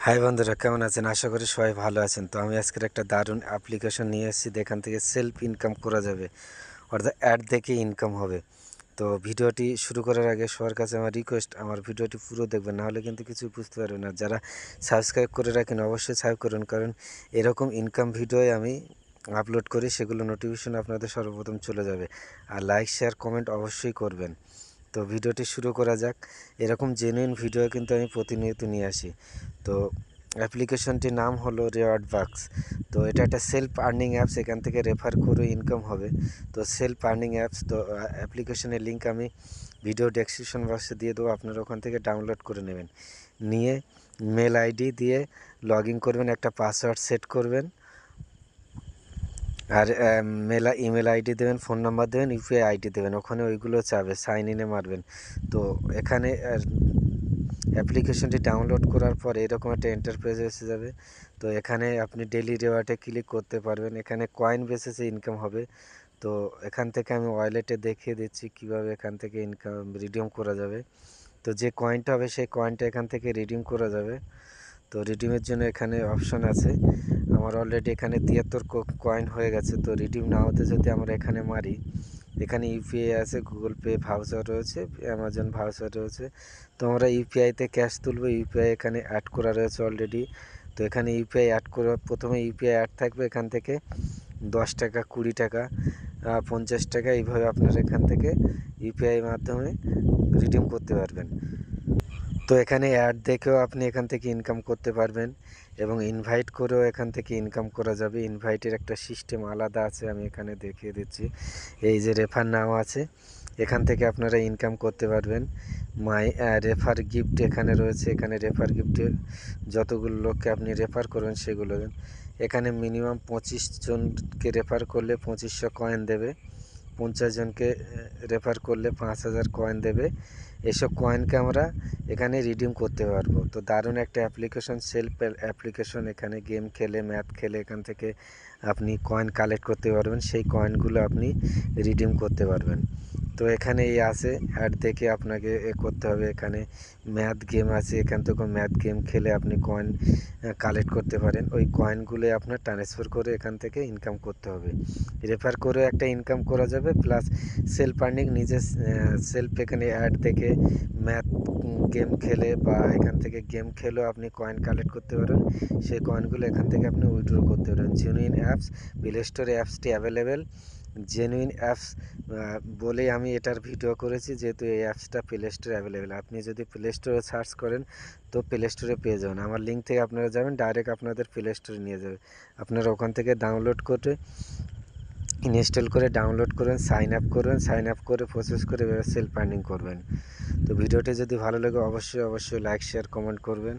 High বন্ধুরা, কেমন আছেন? আশা করি সবাই ভালো আছেন। তো আমি আজকের একটা দারুণ অ্যাপ্লিকেশন নিয়ে এসেছি, যেখান থেকে সেলফ ইনকাম করা যাবে, অর্থাৎ অ্যাড দেখে ইনকাম হবে। তো ভিডিওটি শুরু করার আগে সবার কাছে আমার রিকোয়েস্ট, আমার ভিডিওটি পুরো দেখবেন, নাহলে কিন্তু কিছু বুঝতে পারবেন না। যারা সাবস্ক্রাইব করে রাখেন অবশ্যই সাবস্ক্রাইব করুন, কারণ এরকম ইনকাম ভিডিওই আমি আপলোড করি, সেগুলো নোটিফিকেশন আপনাদের সর্বপ্রথম চলে যাবে। আর লাইক শেয়ার কমেন্ট অবশ্যই করবেন। তো ভিডিওটি শুরু করা যাক। এরকম জেনুইন ভিডিও কিন্তু আমি প্রতিনিয়ত নিয়ে আসি। তো অ্যাপ্লিকেশনটির নাম হলো রেওয়ার্ড বাক্স। তো এটা একটা সেলফ আর্নিং অ্যাপস, এখান থেকে রেফার করে ইনকাম হবে। তো সেলফ আর্নিং অ্যাপস, তো অ্যাপ্লিকেশনের লিঙ্ক আমি ভিডিও ডেসক্রিপশন বক্সে দিয়ে দেবো, আপনারা ওখান থেকে ডাউনলোড করে নেবেন। নিয়ে মেল আইডি দিয়ে লগ ইন করবেন, একটা পাসওয়ার্ড সেট করবেন, আর ইমেল আইডি দেবেন, ফোন নাম্বার দেবেন, ইউপিআই আইডি দেবেন, ওখানে ওইগুলো চাবে, সাইন ইনে মারবেন। তো এখানে অ্যাপ্লিকেশনটি ডাউনলোড করার পর এরকম একটা ইন্টারফেস এসে যাবে। তো এখানে আপনি ডেলি রেওয়ার্ডে ক্লিক করতে পারবেন, এখানে কয়েন বেসিসে ইনকাম হবে। তো এখান থেকে আমি ওয়ালেটে দেখিয়ে দিচ্ছি কিভাবে এখান থেকে ইনকাম রিডিম করা যাবে। তো যে কয়েনটা হবে সেই কয়েনটা এখান থেকে রিডিম করা যাবে। তো রিডিমের জন্য এখানে অপশন আছে। আমার অলরেডি এখানে 73 কয়েন হয়ে গেছে। তো রিডিম না হতে যদি আমরা এখানে মারি, এখানে ইউপিআই আছে, গুগল পে ভাউচার রয়েছে, অ্যামাজন ভাউচার রয়েছে। তো আমরা ইউপিআইতে ক্যাশ তুলব, ইউপিআই এখানে অ্যাড করা রয়েছে অলরেডি। তো এখানে ইউপিআই অ্যাড করা, প্রথমে ইউপিআই অ্যাড থাকবে, এখান থেকে 10 টাকা, 20 টাকা, 50 টাকা, এইভাবে আপনারা এখান থেকে ইউপিআই মাধ্যমে রিডিম করতে পারবেন। তো এখানে অ্যাড দেখেও আপনি এখান থেকে ইনকাম করতে পারবেন, এবং ইনভাইট করেও এখান থেকে ইনকাম করা যাবে। ইনভাইটের একটা সিস্টেম আলাদা আছে, আমি এখানে দেখিয়ে দিচ্ছি। এই যে রেফার নাও আছে, এখান থেকে আপনারা ইনকাম করতে পারবেন। মাই রেফার গিফট এখানে রয়েছে, এখানে রেফার গিফটে যতগুলো লোককে আপনি রেফার করবেন সেগুলো দেন। এখানে মিনিমাম 25 জনকে রেফার করলে 2500 কয়েন দেবে, 50 জনকে রেফার করলে 5000 কয়েন দেবে। এসব কয়েনকে আমরা এখানে রিডিম করতে পারবো। তো দারুণ একটা অ্যাপ্লিকেশন, সেলফ অ্যাপ্লিকেশন। এখানে গেম খেলে, ম্যাথ খেলে এখান থেকে আপনি কয়েন কালেক্ট করতে পারবেন, সেই কয়েনগুলো আপনি রিডিম করতে পারবেন। তো এখানে এই আছে, অ্যাড দেখে আপনাকে করতে হবে। এখানে ম্যাথ গেম আছে, এখান থেকে ম্যাথ গেম খেলে আপনি কয়েন কালেক্ট করতে পারেন। ওই কয়েনগুলো আপনার ট্রান্সফার করে এখান থেকে ইনকাম করতে হবে। রেফার করেও একটা ইনকাম করা যাবে, প্লাস সেলফ আর্নিং, নিজে সেলফ এখানে অ্যাড দেখে ম্যাথ গেম খেলে বা এখান থেকে গেম খেলেও আপনি কয়েন কালেক্ট করতে পারেন। সেই কয়েনগুলো এখান থেকে আপনি উইথড্র করতে পারেন। জেনুইন অ্যাপস, প্লে স্টোরে অ্যাপসটি অ্যাভেলেবেল। জেনুইন অ্যাপস বলেই আমি এটার ভিডিও করেছি, যেহেতু এই অ্যাপসটা প্লে স্টোরে অ্যাভেলেবেল। আপনি যদি প্লে স্টোরে সার্চ করেন তো প্লে স্টোরে পেয়ে যাবেন। আমার লিঙ্ক থেকে আপনারা যাবেন, ডাইরেক্ট আপনাদের প্লে স্টোরে নিয়ে যাবে। আপনারা ওখান থেকে ডাউনলোড করে ইনস্টল করে ডাউনলোড করবেন, সাইন আপ করবেন, সাইন আপ করে প্রসেস করে সেলফ আর্নিং করবেন। তো ভিডিওটি যদি ভালো লাগে অবশ্যই লাইক শেয়ার কমেন্ট করবেন।